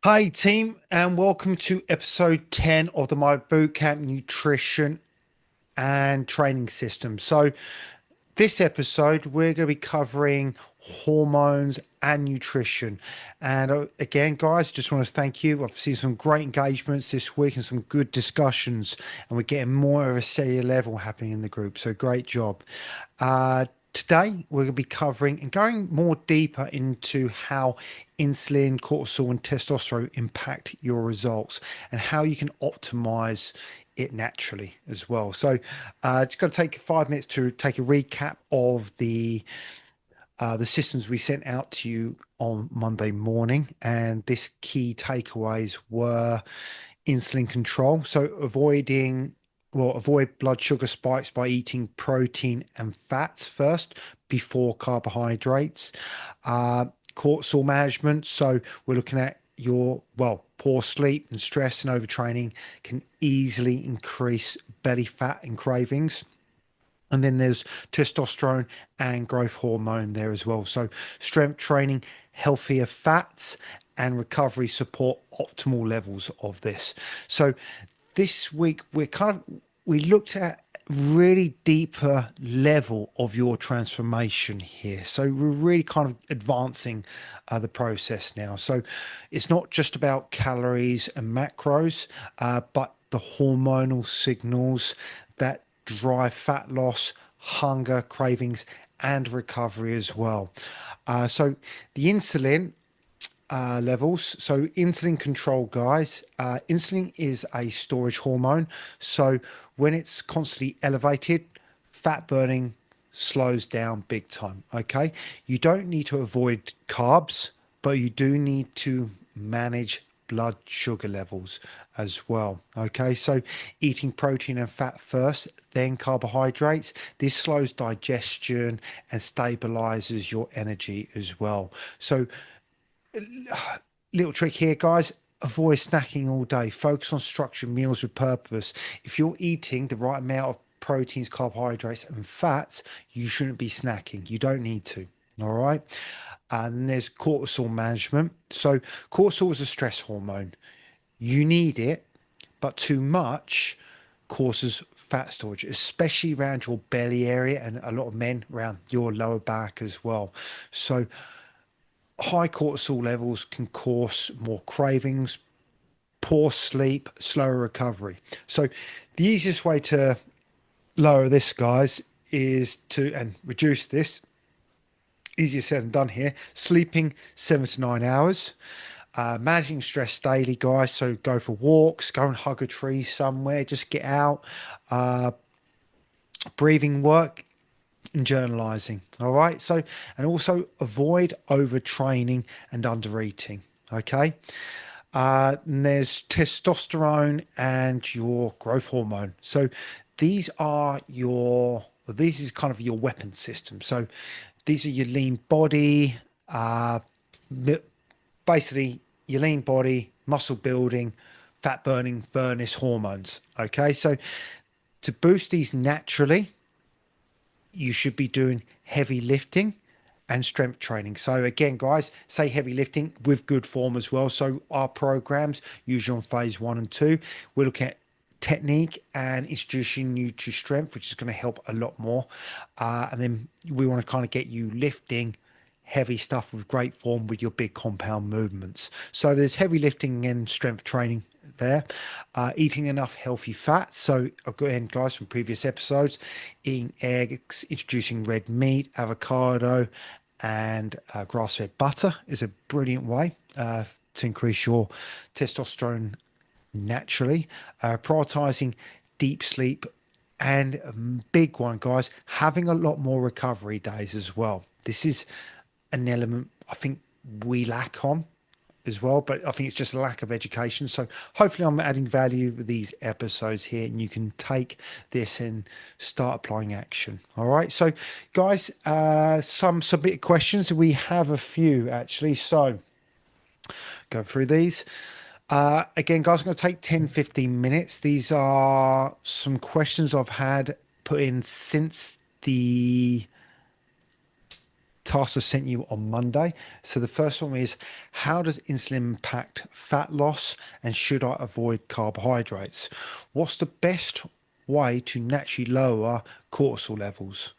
Hi, team, and welcome to episode 10 of the My Bootcamp Nutrition and Training System. So, this episode, we're going to be covering hormones and nutrition. And again, guys, just want to thank you. I've seen some great engagements this week and some good discussions, and we're getting more of a cellular level happening in the group. So, great job. Today, we're going to be covering and going more deeper into how insulin, cortisol, and testosterone impact your results and how you can optimize it naturally as well. So, just going to take 5 minutes to take a recap of the systems we sent out to you on Monday morning, and this key takeaways were insulin control. So avoid blood sugar spikes by eating protein and fats first before carbohydrates. Uh, Cortisol management. So we're looking at poor sleep and stress and overtraining can easily increase belly fat and cravings. And then there's testosterone and growth hormone there as well. So strength training, healthier fats, and recovery support optimal levels of this. So this week we looked at really deeper level of your transformation here. So we're really kind of advancing the process now. So it's not just about calories and macros, but the hormonal signals that drive fat loss, hunger, cravings, and recovery as well. So the insulin levels. So insulin control, guys. Insulin is a storage hormone. So when it's constantly elevated, fat burning slows down big time. Okay. You don't need to avoid carbs, but you do need to manage blood sugar levels as well. Okay. So eating protein and fat first, then carbohydrates. This slows digestion and stabilizes your energy as well. So little trick here, guys. Avoid snacking all day. Focus on structured meals with purpose. If you're eating the right amount of proteins, carbohydrates, and fats, you shouldn't be snacking. You don't need to. All right. And there's cortisol management. So, cortisol is a stress hormone. You need it, but too much causes fat storage, especially around your belly area, and a lot of men around your lower back as well. So, high cortisol levels can cause more cravings, poor sleep, slower recovery. So the easiest way to lower this, guys, is to and reduce this. Easier said than done here. Sleeping 7 to 9 hours. Managing stress daily, guys. So go for walks, go and hug a tree somewhere, just get out. Uh, Breathing work and journalizing. All right. So, and also avoid overtraining and undereating. Okay. And there's testosterone and your growth hormone. So these are this is kind of your weapon system. So these are your lean body, basically your lean body, muscle building, fat burning furnace hormones. Okay. So to boost these naturally, you should be doing heavy lifting and strength training. So again, guys, say heavy lifting with good form as well. So our programs, usually on phase 1 and 2, we're looking at technique and introducing you to strength, which is going to help a lot more. And then we want to kind of get you lifting heavy stuff with great form with your big compound movements. So there's heavy lifting and strength training there. Eating enough healthy fats. So again, guys, from previous episodes, eating eggs, introducing red meat, avocado, and grass-fed butter is a brilliant way to increase your testosterone naturally. Prioritizing deep sleep, and a big one, guys, having a lot more recovery days as well. This is an element I think we lack on as well, but I think it's just a lack of education. So hopefully I'm adding value with these episodes here, and you can take this and start applying action. All right. So guys, some submitted questions. We have a few actually. So go through these. Again, guys, I'm going to take 10-15 minutes. These are some questions I've had put in since the tasks I sent you on Monday. So the first one is, how does insulin impact fat loss and should I avoid carbohydrates? What's the best way to naturally lower cortisol levels?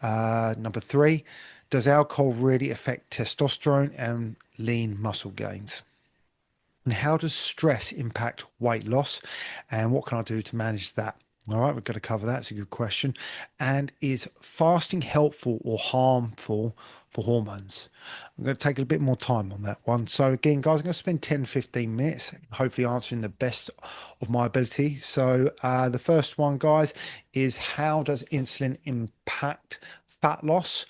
Number three, does alcohol really affect testosterone and lean muscle gains? And how does stress impact weight loss? And what can I do to manage that? All right, we've got to cover that. It's a good question. And is fasting helpful or harmful for hormones? I'm going to take a bit more time on that one. So, again, guys, I'm going to spend 10, 15 minutes, hopefully answering the best of my ability. So, the first one, guys, is how does insulin impact fat loss?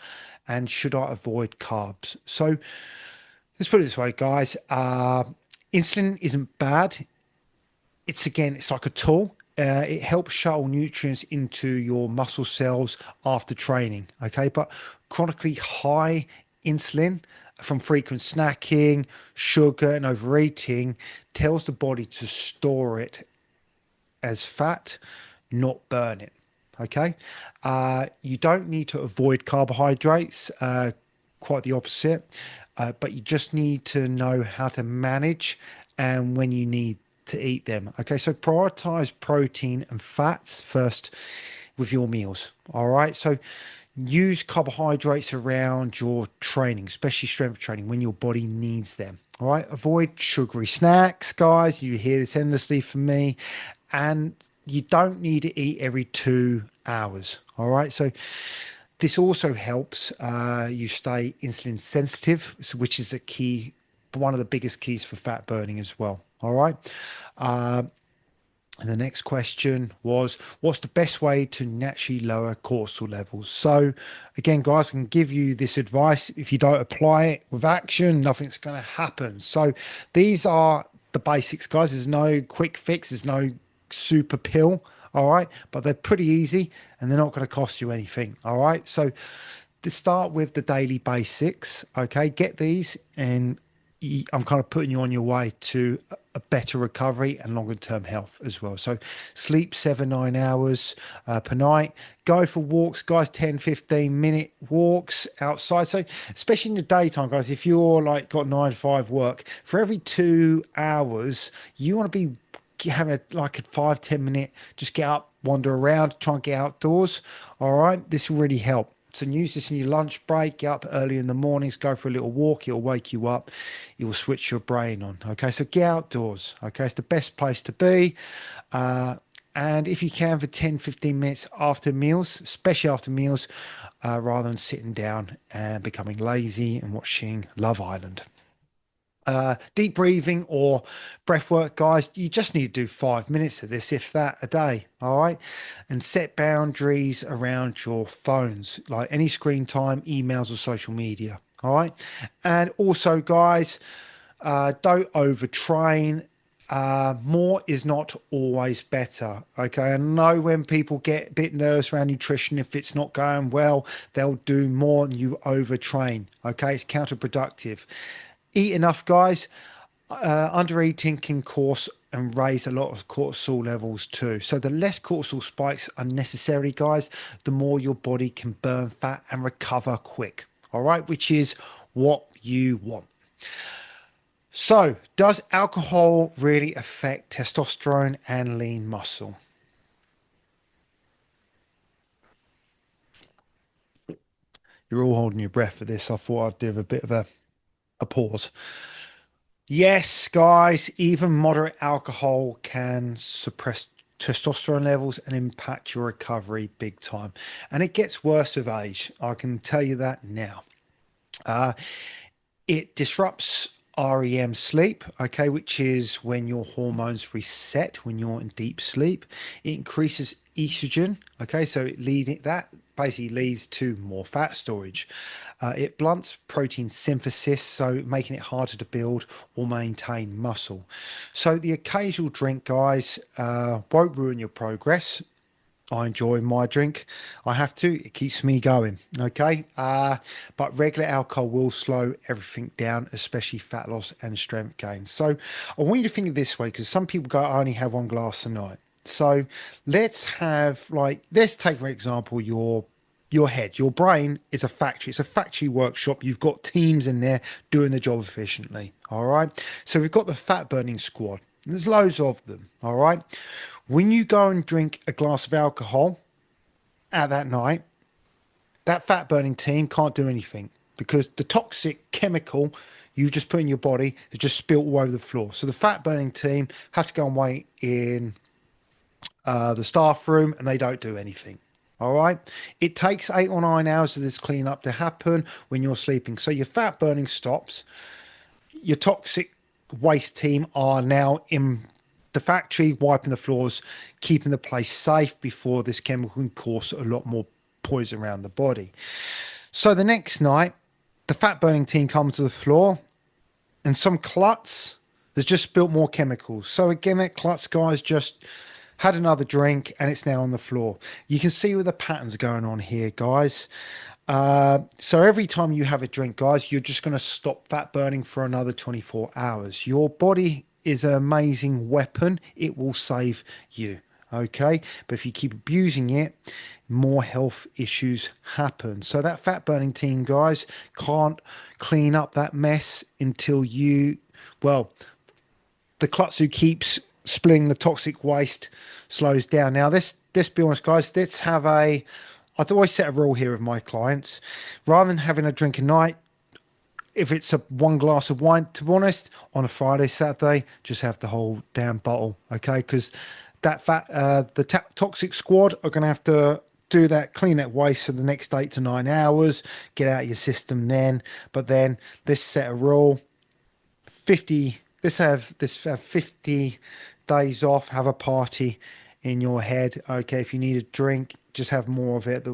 And should I avoid carbs? So, let's put it this way, guys. Insulin isn't bad. It's like a tool. It helps shuttle nutrients into your muscle cells after training. Okay, but chronically high insulin from frequent snacking, sugar, and overeating tells the body to store it as fat, not burn it. Okay, you don't need to avoid carbohydrates. Quite the opposite. But you just need to know how to manage and when you need to eat them. Okay, so prioritize protein and fats first with your meals. All right, so use carbohydrates around your training, especially strength training, when your body needs them. All right, avoid sugary snacks, guys. You hear this endlessly from me, and you don't need to eat every 2 hours. All right, so this also helps you stay insulin sensitive, which is a key, one of the biggest keys for fat burning as well. All right. Uh, and the next question was, what's the best way to naturally lower cortisol levels? So, again, guys, I can give you this advice. If you don't apply it with action, nothing's going to happen. So, these are the basics, guys. There's no quick fix, there's no super pill. All right. But they're pretty easy and they're not going to cost you anything. All right. So, to start with the daily basics, okay, get these and I'm kind of putting you on your way to a better recovery and longer term health as well. So sleep 7, 9 hours per night. Go for walks, guys, 10, 15-minute walks outside. So especially in the daytime, guys, if you're like got 9 to 5 work, for every 2 hours, you want to be having like a 5, 10 minute, just get up, wander around, try and get outdoors. All right. This will really help. So use this in your lunch break, get up early in the mornings, go for a little walk, it'll wake you up, it will switch your brain on. Okay, so get outdoors. Okay, it's the best place to be. And if you can for 10, 15 minutes after meals, especially after meals, rather than sitting down and becoming lazy and watching Love Island. Deep breathing or breath work, guys, you just need to do 5 minutes of this, if that, a day. All right. And set boundaries around your phones, like any screen time, emails, or social media. All right. And also, guys, don't overtrain. More is not always better. Okay. I know when people get a bit nervous around nutrition, if it's not going well, they'll do more and you overtrain. Okay. It's counterproductive. Eat enough, guys. Under eating can cause and raise a lot of cortisol levels too. So the less cortisol spikes unnecessarily, guys, the more your body can burn fat and recover quick. All right, which is what you want. So, does alcohol really affect testosterone and lean muscle? You're all holding your breath for this. I thought I'd do a bit of a pause. Yes, guys, even moderate alcohol can suppress testosterone levels and impact your recovery big time. And it gets worse with age. I can tell you that now. Uh, it disrupts REM sleep, okay, which is when your hormones reset when you're in deep sleep. It increases estrogen, okay, so that basically leads to more fat storage. It blunts protein synthesis, so making it harder to build or maintain muscle. So the occasional drink, guys, won't ruin your progress. I enjoy my drink. I have to. It keeps me going. Okay. But regular alcohol will slow everything down, especially fat loss and strength gain. So I want you to think of this way because some people go, I only have one glass a night. So let's take, for example, your your head. Your brain is a factory. It's a factory workshop. You've got teams in there doing the job efficiently. All right. So we've got the fat burning squad. There's loads of them. All right. When you go and drink a glass of alcohol at that night, that fat burning team can't do anything because the toxic chemical you just put in your body is just spilled all over the floor. So the fat burning team have to go and wait in the staff room and they don't do anything. All right. It takes 8 or 9 hours of this cleanup to happen when you're sleeping. So your fat burning stops. Your toxic waste team are now in the factory, wiping the floors, keeping the place safe before this chemical can cause a lot more poison around the body. So the next night, the fat burning team comes to the floor and some klutz has just spilt more chemicals. So again, that klutz guy's just had another drink and it's now on the floor. You can see where the patterns are going on here, guys. So every time you have a drink, guys, you're just going to stop fat burning for another 24 hours. Your body is an amazing weapon. It will save you. Okay. But if you keep abusing it, more health issues happen. So that fat burning team, guys, can't clean up that mess until the klutz who keeps spilling the toxic waste slows down. Now, let's be honest, guys. I'd always set a rule here with my clients. Rather than having a drink a night, if it's one glass of wine, to be honest, on a Friday, Saturday, just have the whole damn bottle, okay? Because the toxic squad are going to have to do that, clean that waste for the next 8 to 9 hours, get out of your system then. But then let's set a rule. Let's have 50 days off, have a party in your head. Okay, if you need a drink, just have more of it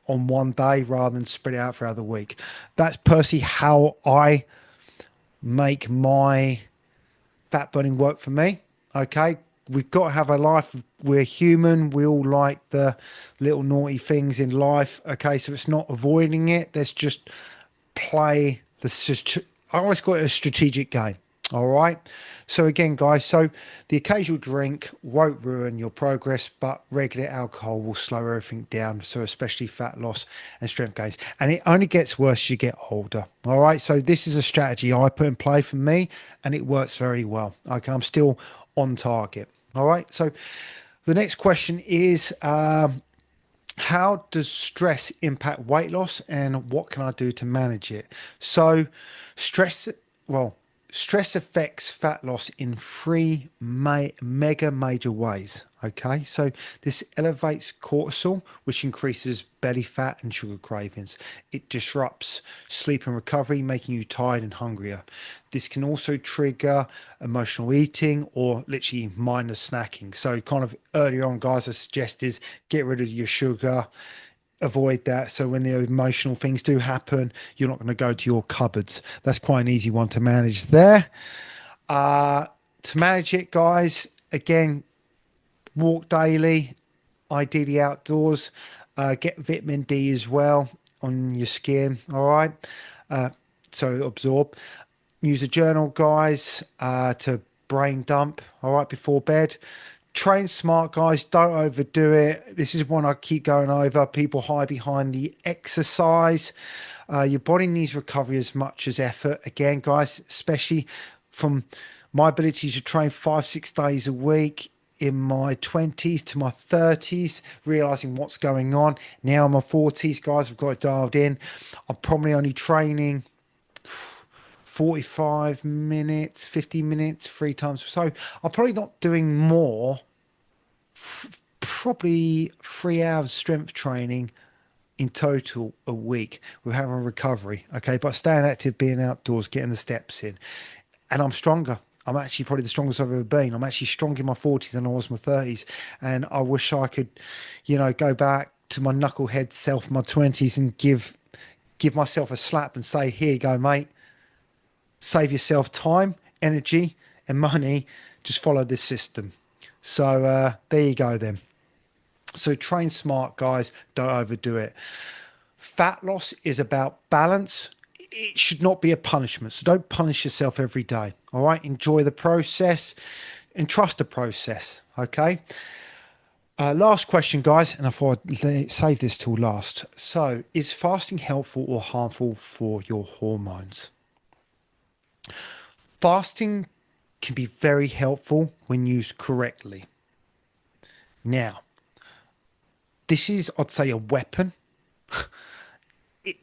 on one day rather than spread it out throughout the week. That's personally how I make my fat burning work for me. Okay, we've got to have a life. We're human. We all like the little naughty things in life. Okay, so it's not avoiding it. Let's just play I always call it a strategic game. All right. So again, guys, so the occasional drink won't ruin your progress, but regular alcohol will slow everything down. So especially fat loss and strength gains. And it only gets worse as you get older. All right. So this is a strategy I put in play for me and it works very well. Okay. I'm still on target. All right. So the next question is, how does stress impact weight loss and what can I do to manage it? So stress affects fat loss in three mega major ways. Okay, so this elevates cortisol, which increases belly fat and sugar cravings. It disrupts sleep and recovery, making you tired and hungrier. This can also trigger emotional eating or literally mindless snacking. So kind of earlier on, guys, I suggested get rid of your sugar, avoid that. So when the emotional things do happen, you're not going to go to your cupboards. That's quite an easy one to manage there. To manage it, guys, again, walk daily, ideally outdoors. Get vitamin D as well on your skin. All right. So absorb. Use a journal, guys, to brain dump. All right, before bed. Train smart, guys. Don't overdo it. This is one I keep going over. People hide behind the exercise. Your body needs recovery as much as effort. Again, guys, especially from my ability to train 5-6 days a week in my 20s to my 30s, realizing what's going on. Now in my 40s, guys, I've got it dialed in. I'm probably only training 45 minutes, 50 minutes, 3 times. So I'm probably not doing more, probably 3 hours strength training in total a week with having a recovery. Okay. But staying active, being outdoors, getting the steps in, and I'm stronger. I'm actually probably the strongest I've ever been. I'm actually stronger in my 40s than I was in my 30s. And I wish I could, go back to my knucklehead self, my 20s, and give myself a slap and say, here you go, mate. Save yourself time, energy, and money. Just follow this system. So there you go then. So train smart, guys. Don't overdo it. Fat loss is about balance. It should not be a punishment. So don't punish yourself every day. All right. Enjoy the process and trust the process. Okay. Last question, guys, and I thought I'd save this till last. So, is fasting helpful or harmful for your hormones? Fasting can be very helpful when used correctly. Now, this is, I'd say, a weapon. It,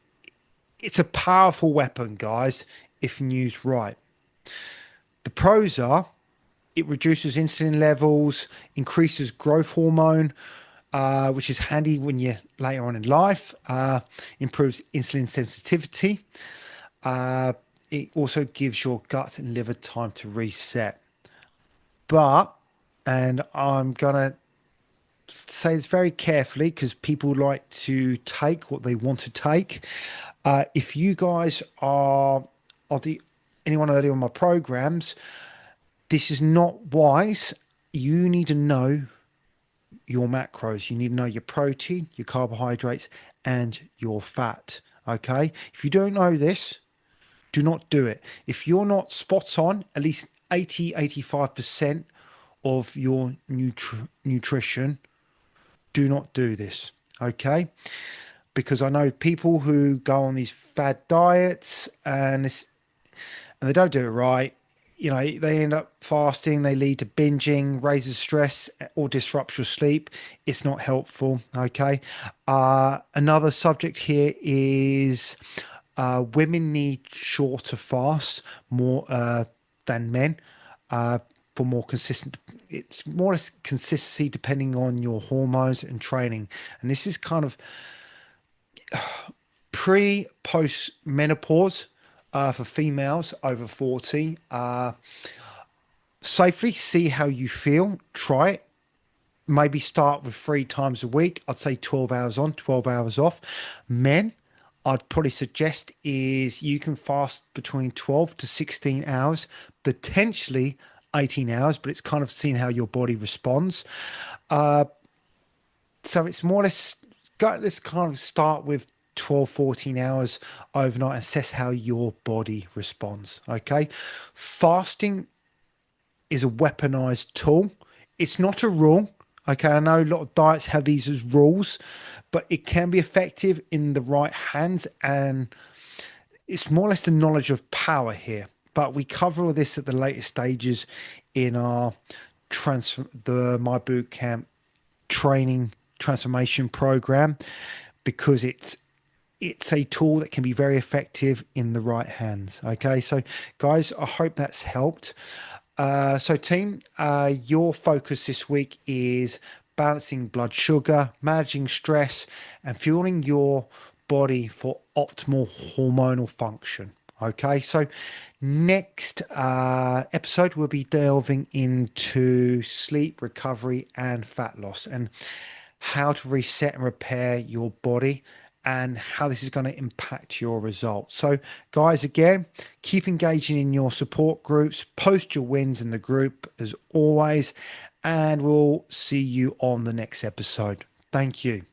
it's a powerful weapon, guys, if used right. The pros are it reduces insulin levels, increases growth hormone, which is handy when you're later on in life, improves insulin sensitivity. Uh, it also gives your gut and liver time to reset. But, and I'm going to say this very carefully because people like to take what they want to take. If you guys are the anyone earlier on my programs, this is not wise. You need to know your macros. You need to know your protein, your carbohydrates, and your fat. Okay. If you don't know this, do not do it. If you're not spot on, at least 85% of your nutrition, do not do this. Okay. Because I know people who go on these fad diets and they don't do it right. You know, they end up fasting, they lead to binging, raises stress, or disrupts your sleep. It's not helpful. Okay. Another subject here is women need shorter fasts more than men for more consistent. It's more or less consistency depending on your hormones and training. And this is kind of post menopause for females over 40. Safely see how you feel, try it. Maybe start with 3 times a week. I'd say 12 hours on, 12 hours off. Men, I'd probably suggest is you can fast between 12 to 16 hours, potentially 18 hours, but it's kind of seeing how your body responds. So it's more or less, let's kind of start with 12, 14 hours overnight, assess how your body responds. Okay. Fasting is a weaponized tool. It's not a rule. Okay. I know a lot of diets have these as rules, but it can be effective in the right hands. And it's more or less the knowledge of power here. But we cover all this at the later stages in our My Boot Camp training transformation program, because it's a tool that can be very effective in the right hands. Okay, so guys, I hope that's helped. So team, your focus this week is balancing blood sugar, managing stress, and fueling your body for optimal hormonal function. Okay, so next episode, we'll be delving into sleep, recovery, and fat loss, and how to reset and repair your body, and how this is going to impact your results. So, guys, again, keep engaging in your support groups, post your wins in the group as always, and we'll see you on the next episode. Thank you.